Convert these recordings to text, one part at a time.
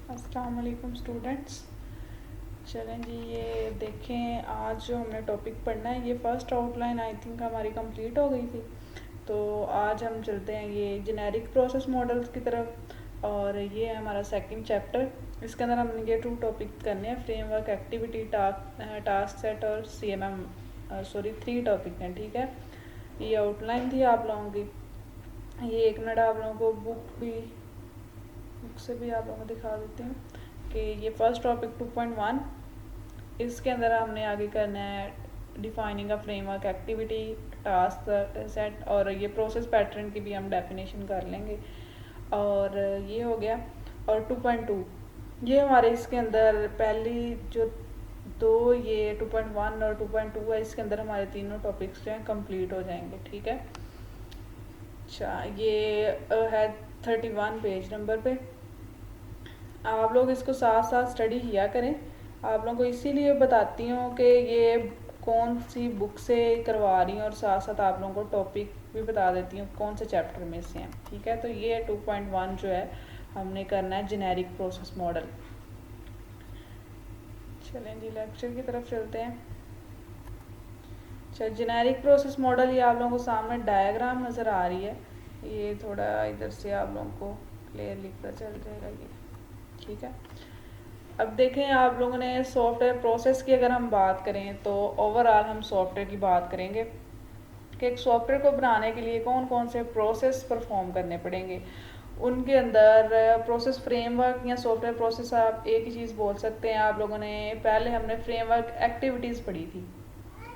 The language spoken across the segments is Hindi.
अस्सलाम वालेकुम स्टूडेंट्स। चलें जी, ये देखें आज जो हमने टॉपिक पढ़ना है, ये फ़र्स्ट आउटलाइन आई थिंक हमारी कंप्लीट हो गई थी। तो आज हम चलते हैं ये जेनेरिक प्रोसेस मॉडल्स की तरफ, और ये है हमारा सेकंड चैप्टर। इसके अंदर हमने ये 2 टॉपिक करने हैं, फ्रेमवर्क, एक्टिविटी, टास्क सेट और CMM। 3 टॉपिक हैं, ठीक है। ये आउटलाइन थी आप लोगों की। ये 1 मिनट आप लोगों को बुक से भी आप लोगों को दिखा देती हूँ कि ये फर्स्ट टॉपिक 2.1, इसके अंदर हमने आगे करना है defining a framework, activity, task set, और ये प्रोसेस पैटर्न की भी हम डेफिनेशन कर लेंगे। और ये हो गया। और 2.2 ये हमारे इसके अंदर पहली जो ये 2.1 और 2.2 है, इसके अंदर हमारे तीनों टॉपिक्स जो हैं कंप्लीट हो जाएंगे, ठीक है। अच्छा, ये है 31 पेज नंबर पे। आप लोग इसको साथ साथ स्टडी किया करें। आप लोगों को इसीलिए बताती हूँ कि ये कौन सी बुक से करवा रही हूँ, और साथ साथ आप लोगों को टॉपिक भी बता देती हूँ कौन से चैप्टर में से हैं, ठीक है। तो ये 2.1 जो है हमने करना है जेनेरिक प्रोसेस मॉडल। चलें जी, लेक्चर की तरफ चलते हैं। अच्छा, जेनेरिक प्रोसेस मॉडल, ये आप लोगों को सामने डायग्राम नज़र आ रही है। ये थोड़ा इधर से आप लोगों को क्लियरली पता चल जाएगा ये, ठीक है। अब देखें, आप लोगों ने सॉफ्टवेयर प्रोसेस की अगर हम बात करें तो ओवरऑल हम सॉफ्टवेयर की बात करेंगे कि एक सॉफ्टवेयर को बनाने के लिए कौन कौन से प्रोसेस परफॉर्म करने पड़ेंगे। उनके अंदर प्रोसेस फ्रेमवर्क या सॉफ्टवेयर प्रोसेस, आप एक ही चीज़ बोल सकते हैं। आप लोगों ने पहले हमने फ्रेमवर्क एक्टिविटीज़ पढ़ी थी,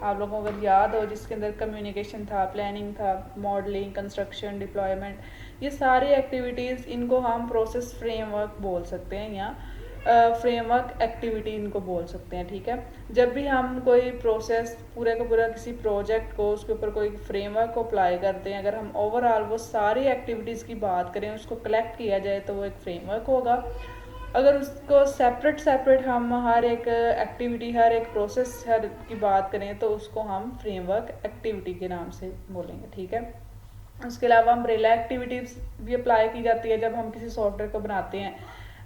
आप लोगों को अगर याद हो, जिसके अंदर कम्युनिकेशन था, प्लानिंग था, मॉडलिंग, कंस्ट्रक्शन, डिप्लॉयमेंट, ये सारी एक्टिविटीज़, इनको हम प्रोसेस फ्रेमवर्क बोल सकते हैं या फ्रेमवर्क एक्टिविटी इनको बोल सकते हैं, ठीक है। जब भी हम कोई प्रोसेस पूरे का पूरा किसी प्रोजेक्ट को, उसके ऊपर कोई फ्रेमवर्क को अप्लाई करते हैं, अगर हम ओवरऑल वो सारी एक्टिविटीज़ की बात करें, उसको कलेक्ट किया जाए, तो वो एक फ्रेमवर्क होगा। अगर उसको सेपरेट हम हर एक एक्टिविटी, हर एक प्रोसेस हर की बात करें, तो उसको हम फ्रेमवर्क एक्टिविटी के नाम से बोलेंगे, ठीक है। उसके अलावा अम्ब्रेला एक्टिविटीज़ भी अप्लाई की जाती है जब हम किसी सॉफ्टवेयर को बनाते हैं।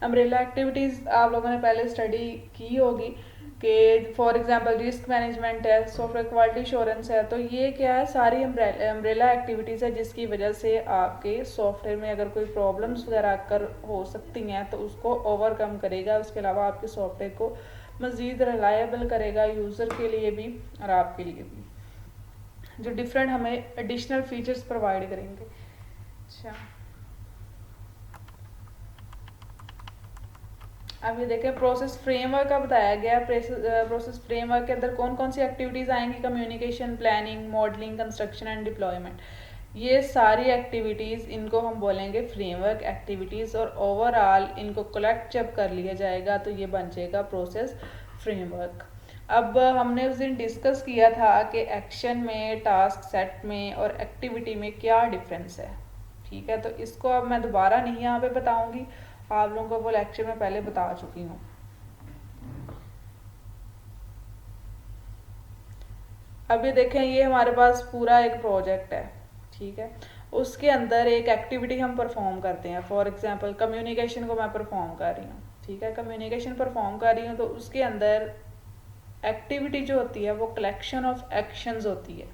अम्ब्रेला एक्टिविटीज़ आप लोगों ने पहले स्टडी की होगी कि फॉर एग्जांपल रिस्क मैनेजमेंट है, सॉफ्टवेयर क्वालिटी इंश्योरेंस है। तो ये क्या है, सारी अम्ब्रेला एक्टिविटीज़ है जिसकी वजह से आपके सॉफ्टवेयर में अगर कोई प्रॉब्लम्स वगैरह आकर हो सकती हैं तो उसको ओवरकम करेगा। उसके अलावा आपके सॉफ्टवेयर को मज़ीद रिलायबल करेगा, यूज़र के लिए भी और आपके लिए भी, जो डिफरेंट हमें एडिशनल फीचर्स प्रोवाइड करेंगे। अच्छा, अब ये देखें, प्रोसेस फ्रेमवर्क का बताया गया। प्रोसेस फ्रेमवर्क के अंदर कौन कौन सी एक्टिविटीज़ आएंगी, communication, planning, modelling, construction and deployment. ये सारी एक्टिविटीज़, इनको हम बोलेंगे फ्रेमवर्क एक्टिविटीज़, और ओवरऑल इनको कलेक्ट जब कर लिया जाएगा तो ये बन जाएगा प्रोसेस फ्रेमवर्क। अब हमने उस दिन डिस्कस किया था कि एक्शन में, टास्क सेट में और एक्टिविटी में क्या डिफरेंस है, ठीक है। तो इसको अब मैं दोबारा नहीं यहाँ पे बताऊंगी, आप लोगों को वो लेक्चर में पहले बता चुकी हूँ। अब ये देखें, ये हमारे पास पूरा एक प्रोजेक्ट है, ठीक है। उसके अंदर एक एक्टिविटी हम परफॉर्म करते हैं। फॉर एग्जांपल कम्युनिकेशन को मैं परफॉर्म कर रही हूँ, ठीक है। कम्युनिकेशन परफॉर्म कर रही हूँ तो उसके अंदर एक्टिविटी जो होती है वो कलेक्शन ऑफ एक्शंस होती है,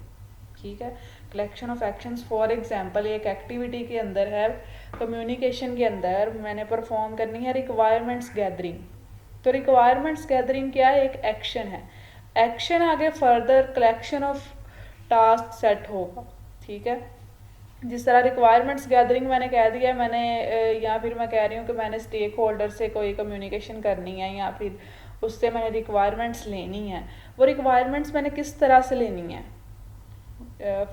ठीक है। Collection of actions, for example एक एक्टिविटी के अंदर है, कम्युनिकेशन के अंदर मैंने परफॉर्म करनी है रिक्वायरमेंट्स गैदरिंग। तो रिक्वायरमेंट्स गैदरिंग क्या है, एक एक्शन है। एक्शन आगे further collection of task set होगा, ठीक है। जिस तरह रिक्वायरमेंट्स गैदरिंग मैंने कह दिया, मैंने या फिर मैं कह रही हूँ कि मैंने स्टेक होल्डर से कोई कम्युनिकेशन करनी है, या फिर उससे मैंने रिक्वायरमेंट्स लेनी है। वो रिक्वायरमेंट्स मैंने किस तरह से लेनी है।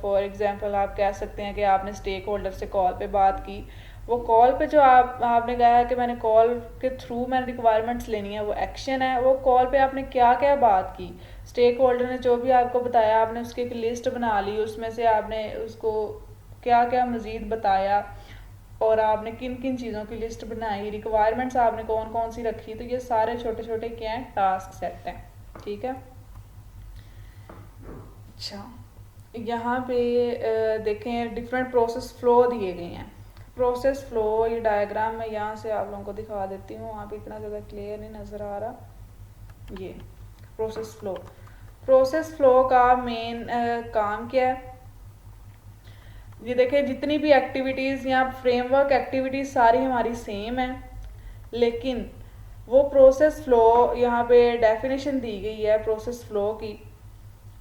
फॉर एग्जांपल आप कह सकते हैं कि आपने स्टेक होल्डर से कॉल पे बात की। वो कॉल पे जो आपने कहा है कि मैंने कॉल के थ्रू मैंने रिक्वायरमेंट्स लेनी है, वो एक्शन है। वो कॉल पे आपने क्या क्या बात की, स्टेक होल्डर ने जो भी आपको बताया, आपने उसकी एक लिस्ट बना ली, उसमें से आपने उसको क्या क्या मज़ीद बताया, और आपने किन किन चीज़ों की लिस्ट बनाई, रिक्वायरमेंट्स आपने कौन कौन सी रखी। तो ये सारे छोटे छोटे क्या हैं, टास्क सेट हैं, ठीक है। अच्छा, यहाँ पे देखें डिफरेंट प्रोसेस फ्लो दिए गए हैं। प्रोसेस फ्लो, ये डायग्राम मैं यहाँ से आप लोगों को दिखा देती हूँ, वहाँ पे इतना ज़्यादा क्लियर नहीं नज़र आ रहा। ये प्रोसेस फ्लो, प्रोसेस फ्लो का मेन काम क्या है, ये देखिए जितनी भी एक्टिविटीज़ यहाँ फ्रेमवर्क एक्टिविटीज़ सारी हमारी सेम है, लेकिन वो प्रोसेस फ्लो यहाँ पे डेफिनेशन दी गई है प्रोसेस फ्लो की।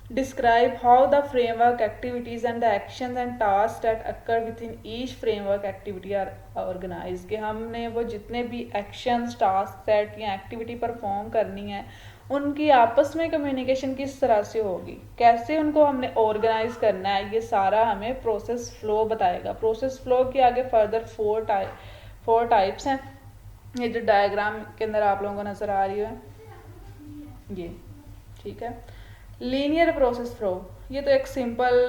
Describe how the framework activities and the actions and tasks that occur within each framework activity are organized, कि हमने वो जितने भी actions, tasks, set या activity परफॉर्म करनी है उनकी आपस में कम्युनिकेशन किस तरह से होगी, कैसे उनको हमने ऑर्गेनाइज करना है, ये सारा हमें प्रोसेस फ्लो बताएगा। प्रोसेस फ्लो के आगे फर्दर फोर टाइप्स हैं, ये जो डायग्राम के अंदर आप लोगों को नज़र आ रही है ये, ठीक है। लीनियर प्रोसेस फ्लो, ये तो एक सिंपल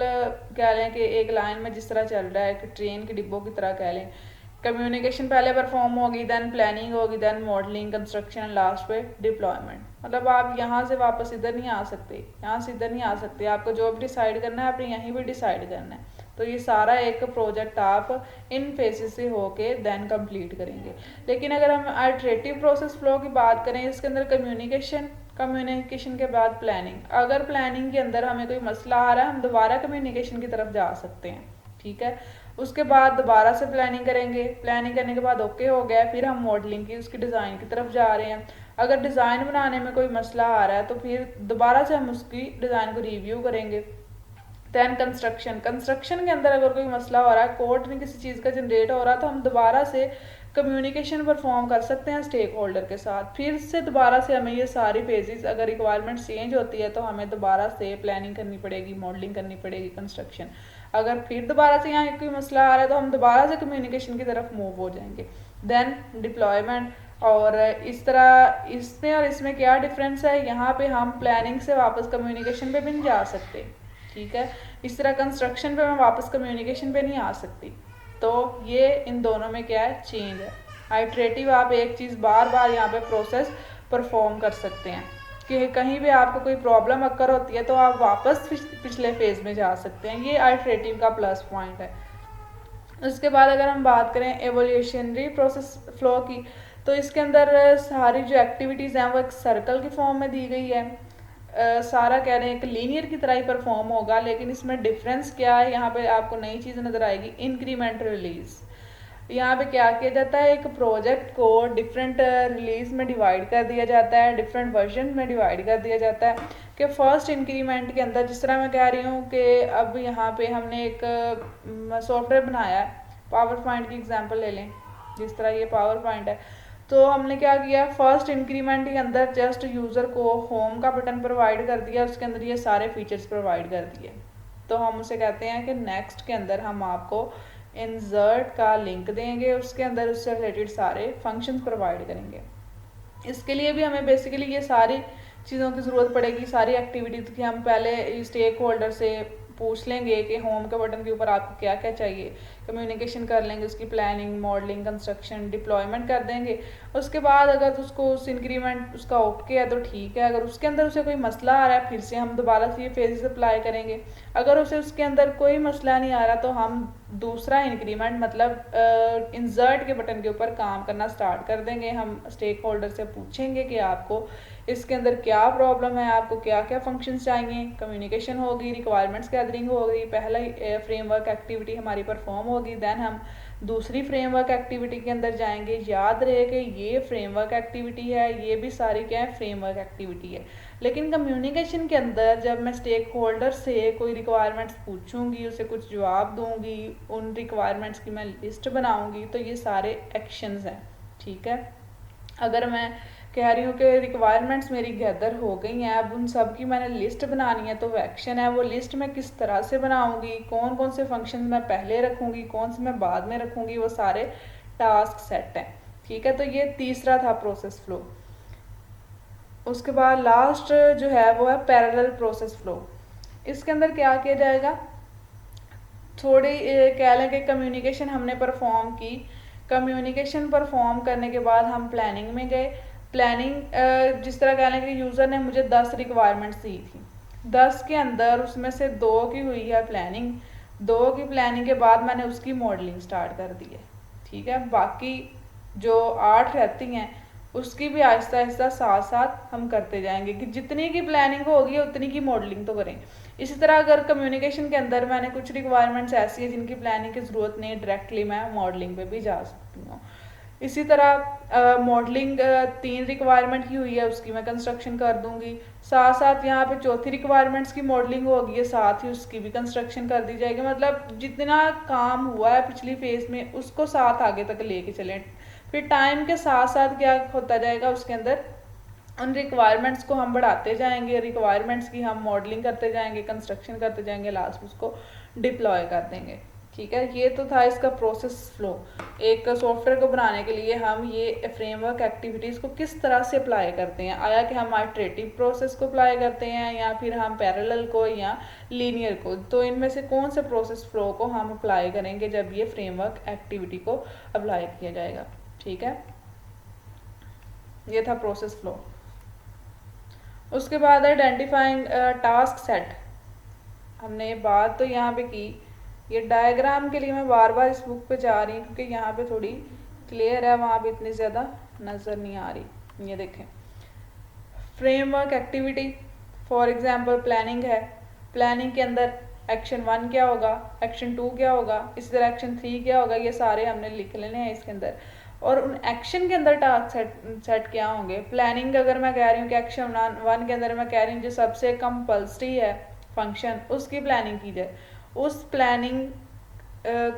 कह लें कि एक लाइन में जिस तरह चल रहा है, एक ट्रेन के डिब्बों की तरह कह लें। कम्युनिकेशन पहले परफॉर्म होगी, देन प्लानिंग होगी, then modelling, construction and last पे डिप्लॉयमेंट। मतलब आप यहाँ से वापस इधर नहीं आ सकते, यहाँ से इधर नहीं आ सकते, आपको जो भी डिसाइड करना है आपने यहीं भी डिसाइड करना है। तो ये सारा एक प्रोजेक्ट आप इन फेजेस से होके देन कंप्लीट करेंगे। लेकिन अगर हम आइटरेटिव प्रोसेस फ्लो की बात करें, इसके अंदर कम्युनिकेशन के बाद प्लानिंग, अगर प्लानिंग के अंदर हमें कोई मसला आ रहा है हम दोबारा कम्युनिकेशन की तरफ जा सकते हैं, ठीक है। उसके बाद दोबारा से प्लानिंग करेंगे, प्लानिंग करने के बाद ओके हो गया, फिर हम मॉडलिंग की उसकी डिज़ाइन की तरफ जा रहे हैं। अगर डिज़ाइन बनाने में कोई मसला आ रहा है तो फिर दोबारा से हम उसकी डिज़ाइन को रिव्यू करेंगे। दैन कंस्ट्रक्शन के अंदर अगर कोई मसला हो रहा है, कोड में किसी चीज़ का जनरेट हो रहा है, तो हम दोबारा से कम्युनिकेशन परफॉर्म कर सकते हैं स्टेक होल्डर के साथ। फिर से दोबारा से हमें ये सारी फेजेस, अगर रिक्वायरमेंट चेंज होती है तो हमें दोबारा से प्लानिंग करनी पड़ेगी, मॉडलिंग करनी पड़ेगी, कंस्ट्रक्शन। अगर फिर दोबारा से यहाँ कोई मसला आ रहा है तो हम दोबारा से कम्युनिकेशन की तरफ मूव हो जाएंगे। देन डिप्लॉयमेंट, और इस तरह इसमें और इसमें क्या डिफरेंस है, यहाँ पे हम प्लानिंग से वापस कम्युनिकेशन पे भी नहीं जा सकते, ठीक है। इस तरह कंस्ट्रक्शन पे मैं वापस कम्युनिकेशन पे नहीं आ सकती। तो ये इन दोनों में क्या है, चेंज है। आइटरेटिव आप एक चीज़ बार बार यहाँ पे प्रोसेस परफॉर्म कर सकते हैं, कि कहीं भी आपको कोई प्रॉब्लम अक्कर होती है तो आप वापस पिछले फेज में जा सकते हैं, ये आइटरेटिव का प्लस पॉइंट है। उसके बाद अगर हम बात करें एवोल्यूशनरी प्रोसेस फ्लो की, तो इसके अंदर सारी जो एक्टिविटीज़ हैं वो एक सर्कल की फॉर्म में दी गई है। सारा कह रहे हैं एक लीनियर की तरह ही परफॉर्म होगा, लेकिन इसमें डिफरेंस क्या है, यहाँ पे आपको नई चीज़ नज़र आएगी, इंक्रीमेंट रिलीज। यहाँ पे क्या किया जाता है, एक प्रोजेक्ट को डिफरेंट रिलीज में डिवाइड कर दिया जाता है, डिफरेंट वर्जन में डिवाइड कर दिया जाता है। कि फर्स्ट इंक्रीमेंट के अंदर, जिस तरह मैं कह रही हूँ कि अब यहाँ पे हमने एक सॉफ्टवेयर बनाया है, पावर पॉइंट की एग्जांपल ले लें, जिस तरह ये पावर पॉइंट है, तो हमने क्या किया, फर्स्ट इंक्रीमेंट के अंदर जस्ट यूज़र को होम का बटन प्रोवाइड कर दिया, उसके अंदर ये सारे फीचर्स प्रोवाइड कर दिए। तो हम उसे कहते हैं कि नेक्स्ट के अंदर हम आपको इंसर्ट का लिंक देंगे, उसके अंदर उससे रिलेटेड सारे फंक्शंस प्रोवाइड करेंगे। इसके लिए भी हमें बेसिकली ये सारी चीज़ों की ज़रूरत पड़ेगी, सारी एक्टिविटी की हम पहले स्टेक होल्डर से पूछ लेंगे कि होम के बटन के ऊपर आपको क्या क्या चाहिए, कम्युनिकेशन कर लेंगे, उसकी प्लानिंग, मॉडलिंग, कंस्ट्रक्शन, डिप्लॉयमेंट कर देंगे। उसके बाद अगर उसको उस इंक्रीमेंट उसका ओके है तो ठीक है, अगर उसके अंदर उसे कोई मसला आ रहा है फिर से हम दोबारा से ये फेजेस अप्लाई करेंगे। अगर उसे उसके अंदर कोई मसला नहीं आ रहा तो हम दूसरा इंक्रीमेंट मतलब इंसर्ट के बटन के ऊपर काम करना स्टार्ट कर देंगे। हम स्टेक होल्डर से पूछेंगे कि आपको इसके अंदर क्या प्रॉब्लम है, आपको क्या क्या फंक्शंस चाहिए, कम्युनिकेशन होगी, रिक्वायरमेंट्स गैदरिंग होगी, पहला फ्रेमवर्क एक्टिविटी हमारी परफॉर्म होगी, देन हम दूसरी फ्रेमवर्क एक्टिविटी के अंदर जाएंगे। याद रहे कि ये फ्रेमवर्क एक्टिविटी है, ये भी सारी क्या है, फ्रेमवर्क एक्टिविटी है। लेकिन कम्युनिकेशन के अंदर जब मैं स्टेक होल्डर से कोई रिक्वायरमेंट्स पूछूंगी, उसे कुछ जवाब दूंगी, उन रिक्वायरमेंट्स की मैं लिस्ट बनाऊंगी, तो ये सारे एक्शंस हैं, ठीक है। अगर मैं कह रही हूँ कि रिक्वायरमेंट्स मेरी गैदर हो गई हैं, अब उन सब की मैंने लिस्ट बनानी है, तो वो एक्शन है। वो लिस्ट मैं किस तरह से बनाऊंगी, कौन कौन से फंक्शन मैं पहले रखूँगी, कौन से मैं बाद में रखूँगी, वो सारे टास्क सेट हैं, ठीक है। तो ये तीसरा था प्रोसेस फ्लो। उसके बाद लास्ट जो है वो है पैरेलल प्रोसेस फ्लो। इसके अंदर क्या किया जाएगा, थोड़ी कह लें कि कम्युनिकेशन हमने परफॉर्म की, कम्युनिकेशन परफॉर्म करने के बाद हम प्लानिंग में गए। प्लानिंग जिस तरह कह लें कि यूज़र ने मुझे 10 रिक्वायरमेंट्स दी थी, 10 के अंदर उसमें से 2 की हुई है प्लानिंग, 2 की प्लानिंग के बाद मैंने उसकी मॉडलिंग स्टार्ट कर दी है, ठीक है। बाकी जो 8 रहती हैं उसकी भी आहिस्ता आहिस्ता साथ साथ हम करते जाएंगे कि जितनी की प्लानिंग होगी उतनी की मॉडलिंग तो करें। इसी तरह अगर कम्युनिकेशन के अंदर मैंने कुछ रिक्वायरमेंट्स ऐसी है जिनकी प्लानिंग की ज़रूरत नहीं, डायरेक्टली मैं मॉडलिंग पे भी जा सकती हूँ। इसी तरह मॉडलिंग 3 रिक्वायरमेंट की हुई है, उसकी मैं कंस्ट्रक्शन कर दूंगी। साथ साथ यहाँ पे चौथी रिक्वायरमेंट्स की मॉडलिंग होगी है, साथ ही उसकी भी कंस्ट्रक्शन कर दी जाएगी। मतलब जितना काम हुआ है पिछली फेज में उसको साथ आगे तक लेके चलें। फिर टाइम के साथ साथ क्या होता जाएगा, उसके अंदर उन रिक्वायरमेंट्स को हम बढ़ाते जाएंगे, रिक्वायरमेंट्स की हम मॉडलिंग करते जाएंगे, कंस्ट्रक्शन करते जाएंगे, लास्ट उसको डिप्लॉय कर देंगे। ठीक है, ये तो था इसका प्रोसेस फ्लो। एक सॉफ्टवेयर को बनाने के लिए हम ये फ्रेमवर्क एक्टिविटीज़ को किस तरह से अप्लाई करते हैं, आया कि हम आइटरेटिव प्रोसेस को अप्लाई करते हैं या फिर हम पैरेलल को या लीनियर को, तो इनमें से कौन से प्रोसेस फ्लो को हम अप्लाई करेंगे जब ये फ्रेमवर्क एक्टिविटी को अप्लाई किया जाएगा। ठीक है, ये था प्रोसेस फ्लो। उसके बाद आइडेंटिफाइंग टास्क सेट, हमने बात तो यहाँ पे की। ये डायग्राम के लिए मैं बार बार इस बुक पे जा रही हूँ क्योंकि यहाँ पे थोड़ी क्लियर है, वहाँ पे इतनी ज़्यादा नज़र नहीं आ रही। ये देखें, framework activity for example planning है। प्लानिंग के अंदर एक्शन 1 क्या होगा, एक्शन 2 क्या होगा, इसी तरह एक्शन 3 क्या होगा, ये सारे हमने लिख लेने हैं इसके अंदर। और उन एक्शन के अंदर टास्क सेट क्या होंगे। प्लानिंग अगर मैं कह रही हूँ कि एक्शन 1 के अंदर मैं कह रही हूँ जो सबसे कंपल्सरी है फंक्शन, उसकी प्लानिंग की जाए। उस प्लानिंग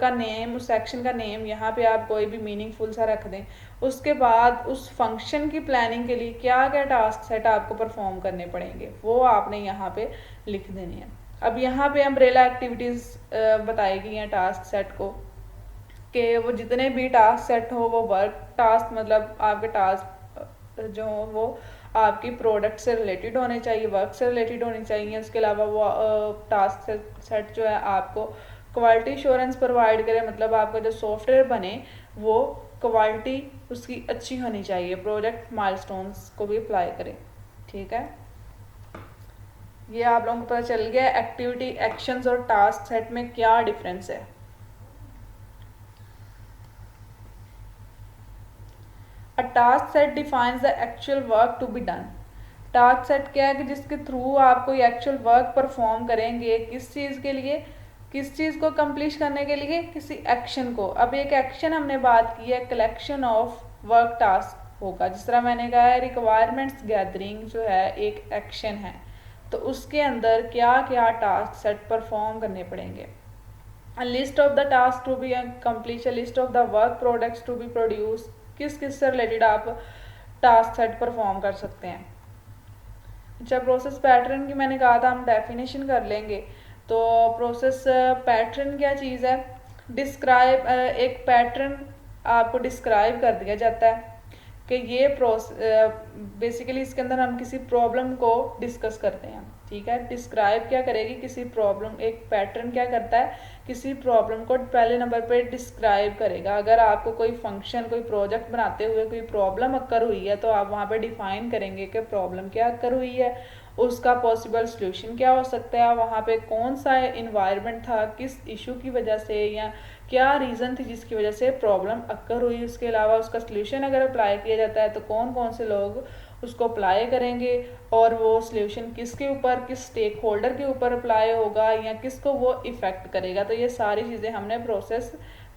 का नेम, उस सेक्शन का नेम यहाँ पे आप कोई भी मीनिंगफुल सा रख दें। उसके बाद उस फंक्शन की प्लानिंग के लिए क्या क्या टास्क सेट आपको परफॉर्म करने पड़ेंगे वो आपने यहाँ पे लिख देने हैं। अब यहाँ पे अम्ब्रेला एक्टिविटीज़ बताई गई हैं टास्क सेट को, कि वो जितने भी टास्क सेट हो वो वर्क टास्क, मतलब आपके टास्क जो हो वो आपकी प्रोडक्ट से रिलेटेड होने चाहिए, वर्क से रिलेटेड होने चाहिए। उसके अलावा वो टास्क सेट जो है आपको क्वालिटी इंश्योरेंस प्रोवाइड करे, मतलब आपका जो सॉफ्टवेयर बने वो क्वालिटी उसकी अच्छी होनी चाहिए, प्रोजेक्ट माइलस्टोन्स को भी अप्लाई करें। ठीक है, ये आप लोगों को पता चल गया एक्टिविटी, एक्शंस और टास्क सेट में क्या डिफरेंस है। A task set defines the actual work to be done। Task set क्या है कि जिसके थ्रू आप कोई एक्चुअल वर्क परफॉर्म करेंगे, किस चीज़ के लिए, किस चीज़ को कंप्लीट करने के लिए, किसी एक्शन को। अब एक एक्शन हमने बात की है, कलेक्शन ऑफ वर्क टास्क होगा। जिस तरह मैंने कहा है रिक्वायरमेंट्स गैदरिंग जो है एक एक्शन है, तो उसके अंदर क्या क्या टास्क सेट परफॉर्म करने पड़ेंगे। List of the task to be completion, list of the work products to be produce, किस किस से रिलेटेड आप टास्क सेट परफॉर्म कर सकते हैं। अच्छा, प्रोसेस पैटर्न की मैंने कहा था हम डेफिनेशन कर लेंगे। तो प्रोसेस पैटर्न क्या चीज़ है, डिस्क्राइब, एक पैटर्न आपको डिस्क्राइब कर दिया जाता है कि ये बेसिकली इसके अंदर हम किसी प्रॉब्लम को डिस्कस करते हैं। ठीक है, डिस्क्राइब क्या करेगी, किसी प्रॉब्लम, एक पैटर्न क्या करता है, किसी प्रॉब्लम को पहले नंबर पे डिस्क्राइब करेगा। अगर आपको कोई फंक्शन, कोई प्रोजेक्ट बनाते हुए कोई प्रॉब्लम अक्कर हुई है तो आप वहाँ पे डिफाइन करेंगे कि प्रॉब्लम क्या अक्कर हुई है, उसका पॉसिबल सॉल्यूशन क्या हो सकता है, वहाँ पे कौन सा इन्वायरमेंट था, किस इशू की वजह से या क्या रीज़न थी जिसकी वजह से प्रॉब्लम अक्कर हुई। उसके अलावा उसका सॉल्यूशन अगर अप्लाई किया जाता है तो कौन कौन से लोग उसको अप्लाई करेंगे और वो सॉल्यूशन किसके ऊपर, किस स्टेक होल्डर के ऊपर अप्लाई होगा या किसको वो इफ़ेक्ट करेगा। तो ये सारी चीज़ें हमने प्रोसेस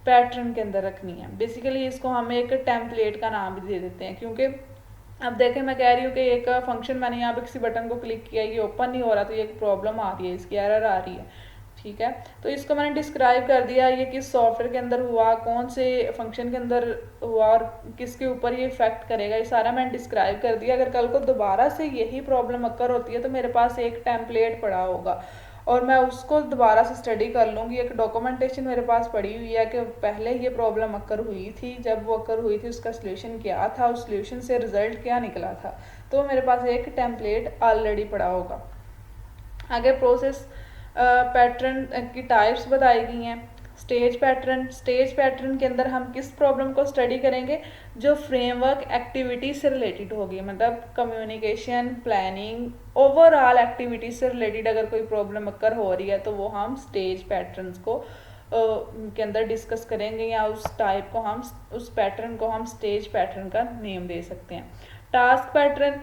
पैटर्न के अंदर रखनी है। बेसिकली इसको हम एक टेम्पलेट का नाम भी दे देते हैं, क्योंकि अब देखें मैं कह रही हूँ कि एक फंक्शन मैंने यहाँ पे किसी बटन को क्लिक किया, ये ओपन नहीं हो रहा, तो ये एक प्रॉब्लम आ रही है, इसकी एरर आ रही है। ठीक है, तो इसको मैंने डिस्क्राइब कर दिया, ये किस सॉफ्टवेयर के अंदर हुआ, कौन से फंक्शन के अंदर हुआ और किसके ऊपर ये इफेक्ट करेगा, ये सारा मैंने डिस्क्राइब कर दिया। अगर कल को दोबारा से यही प्रॉब्लम अक्कर होती है तो मेरे पास एक टेम्पलेट पड़ा होगा और मैं उसको दोबारा से स्टडी कर लूँगी। एक डॉक्यूमेंटेशन मेरे पास पड़ी हुई है कि पहले ये प्रॉब्लम अक्कर हुई थी, जब वो अक्कर हुई थी उसका सॉल्यूशन क्या था, उस सॉल्यूशन से रिजल्ट क्या निकला था, तो मेरे पास एक टेम्पलेट ऑलरेडी पड़ा होगा। आगे प्रोसेस पैटर्न की टाइप्स बताई गई हैं। स्टेज पैटर्न, स्टेज पैटर्न के अंदर हम किस प्रॉब्लम को स्टडी करेंगे, जो फ्रेमवर्क एक्टिविटी से रिलेटेड होगी, मतलब कम्युनिकेशन, प्लानिंग, ओवरऑल एक्टिविटी से रिलेटेड अगर कोई प्रॉब्लम अक्कर हो रही है तो वो हम स्टेज पैटर्न्स को के अंदर डिस्कस करेंगे, या उस टाइप को हम, उस पैटर्न को हम स्टेज पैटर्न का नेम दे सकते हैं। टास्क पैटर्न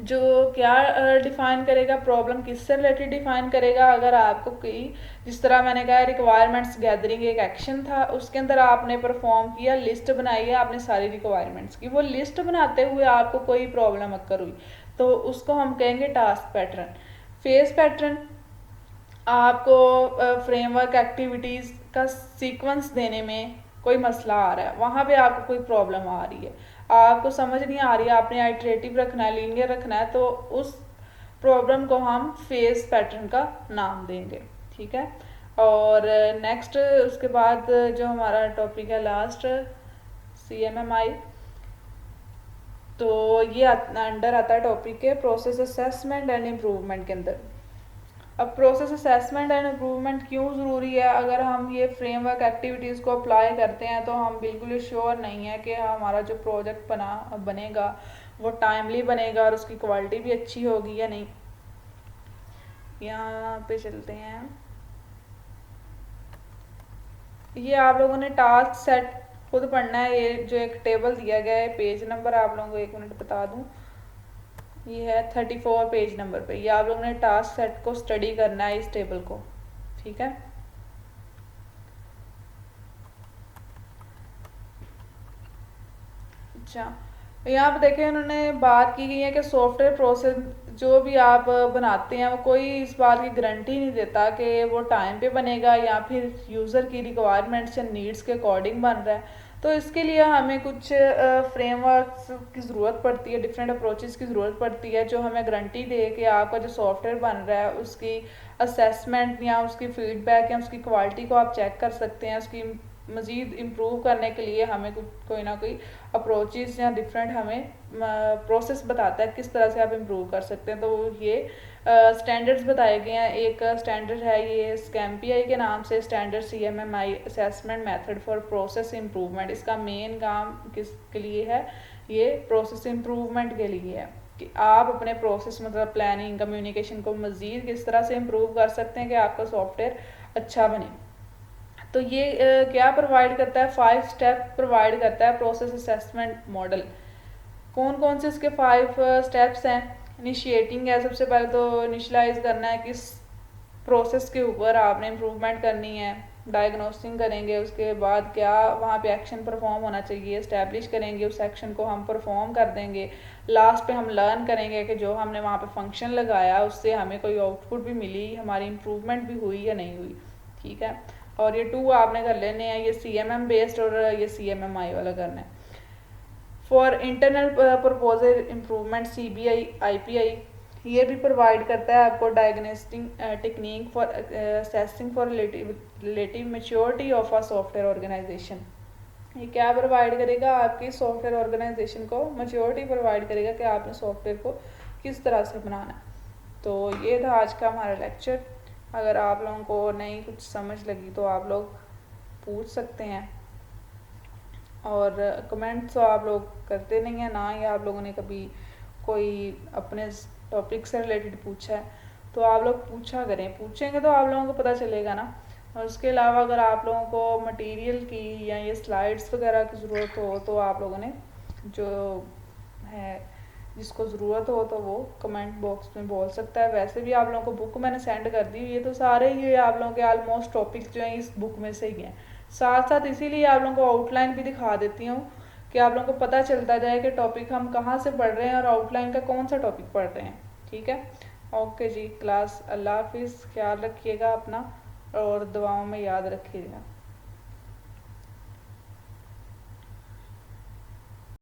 जो क्या डिफाइन करेगा, प्रॉब्लम किससे रिलेटेड डिफाइन करेगा। अगर आपको कोई, जिस तरह मैंने कहा रिक्वायरमेंट्स गैदरिंग एक एक्शन था, उसके अंदर आपने परफॉर्म किया, लिस्ट बनाई है आपने सारी रिक्वायरमेंट्स की, वो लिस्ट बनाते हुए आपको कोई प्रॉब्लम अक्कर हुई तो उसको हम कहेंगे टास्क पैटर्न। फेज पैटर्न, आपको फ्रेमवर्क एक्टिविटीज़ का सीक्वेंस देने में कोई मसला आ रहा है, वहाँ पे आपको कोई प्रॉब्लम आ रही है, आपको समझ नहीं आ रही है, आपने आइटरेटिव रखना है, लीनियर रखना है, तो उस प्रॉब्लम को हम फेज पैटर्न का नाम देंगे। ठीक है। और नेक्स्ट उसके बाद जो हमारा टॉपिक है लास्ट, CMMI, तो ये अंडर आता है टॉपिक के प्रोसेस असेसमेंट एंड इम्प्रूवमेंट के अंदर। अब प्रोसेस असेसमेंट एंड इम्प्रूवमेंट क्यों ज़रूरी है, अगर हम ये फ्रेमवर्क एक्टिविटीज़ को अप्लाई करते हैं तो हम बिल्कुल श्योर नहीं है कि हमारा जो प्रोजेक्ट बनेगा वो टाइमली बनेगा और उसकी क्वालिटी भी अच्छी होगी या नहीं। यहाँ पे चलते हैं, ये आप लोगों ने टास्क सेट खुद पढ़ना है। ये जो एक टेबल दिया गया है, पेज नंबर आप लोगों को 1 मिनट बता दूँ, ये है 34 पेज नंबर पे। ये आप लोगों ने टास्क सेट को स्टडी करना है, इस टेबल को। ठीक है। अच्छा, यहाँ पे देखें उन्होंने बात की गई है कि सॉफ्टवेयर प्रोसेस जो भी आप बनाते हैं वो कोई इस बात की गारंटी नहीं देता कि वो टाइम पे बनेगा या फिर यूज़र की रिक्वायरमेंट्स या नीड्स के अकॉर्डिंग बन रहा है। तो इसके लिए हमें कुछ फ्रेमवर्क्स की ज़रूरत पड़ती है, डिफरेंट अप्रोचेस की ज़रूरत पड़ती है जो हमें गारंटी दे कि आपका जो सॉफ्टवेयर बन रहा है उसकी असेसमेंट या उसकी फीडबैक या उसकी क्वालिटी को आप चेक कर सकते हैं। उसकी मज़ीद इम्प्रूव करने के लिए हमें कोई ना कोई अप्रोचेस या डिफरेंट हमें प्रोसेस बताता है किस तरह से आप इम्प्रूव कर सकते हैं। तो ये स्टैंडर्ड्स बताए गए हैं। एक स्टैंडर्ड है ये SCMPI के नाम से, standard CMMI assessment method for process improvement. इसका मेन काम किसके लिए है, ये प्रोसेस इम्प्रूवमेंट के लिए है कि आप अपने प्रोसेस मतलब प्लानिंग कम्युनिकेशन को मज़ीद किस तरह से इम्प्रूव कर सकते हैं कि आपका सॉफ्टवेयर अच्छा बने। तो ये क्या प्रोवाइड करता है, 5 स्टेप प्रोवाइड करता है प्रोसेस असेसमेंट मॉडल। कौन कौन से इसके 5 स्टेप्स हैं। इनिशिएटिंग है, सबसे पहले तो इनिशलाइज करना है किस प्रोसेस के ऊपर आपने इम्प्रूवमेंट करनी है। डायग्नोसिंग करेंगे, उसके बाद क्या वहाँ पे एक्शन परफॉर्म होना चाहिए, इस्टेब्लिश करेंगे, उस एक्शन को हम परफॉर्म कर देंगे। लास्ट पे हम लर्न करेंगे कि जो हमने वहाँ पे फंक्शन लगाया उससे हमें कोई आउटपुट भी मिली, हमारी इम्प्रूवमेंट भी हुई या नहीं हुई। ठीक है। और ये 2 आपने कर लेने हैं, ये CMM बेस्ड और ये CMMI वाला करना है। For internal proposal improvement CBI IPI ये भी प्रोवाइड करता है आपको diagnostic technique for assessing for relative maturity of a software organisation. ये क्या प्रोवाइड करेगा, आपकी सॉफ्टवेयर ऑर्गेनाइजेशन को मैच्योरिटी प्रोवाइड करेगा कि आपने सॉफ्टवेयर को किस तरह से बनाना है। तो ये था आज का हमारा लेक्चर। अगर आप लोगों को नहीं कुछ समझ लगी तो आप लोग पूछ सकते हैं, और कमेंट्स तो आप लोग करते नहीं हैं, ना ही आप लोगों ने कभी कोई अपने टॉपिक से रिलेटेड पूछा है, तो आप लोग पूछा करें, पूछेंगे तो आप लोगों को पता चलेगा ना। और उसके अलावा अगर आप लोगों को मटेरियल की या ये स्लाइड्स वगैरह की ज़रूरत हो तो आप लोगों ने जो है जिसको ज़रूरत हो तो वो कमेंट बॉक्स में बोल सकता है। वैसे भी आप लोगों को बुक मैंने सेंड कर दी, ये तो सारे ही आप लोगों के ऑलमोस्ट टॉपिक जो हैं इस बुक में से ही हैं। साथ साथ इसीलिए आप लोगों को आउटलाइन भी दिखा देती हूँ कि आप लोगों को पता चलता जाए कि टॉपिक हम कहाँ से पढ़ रहे हैं और आउटलाइन का कौन सा टॉपिक पढ़ रहे हैं। ठीक है। ओके जी, क्लास, अल्लाह हाफिज़, ख्याल रखिएगा अपना और दुआओं में याद रखिएगा।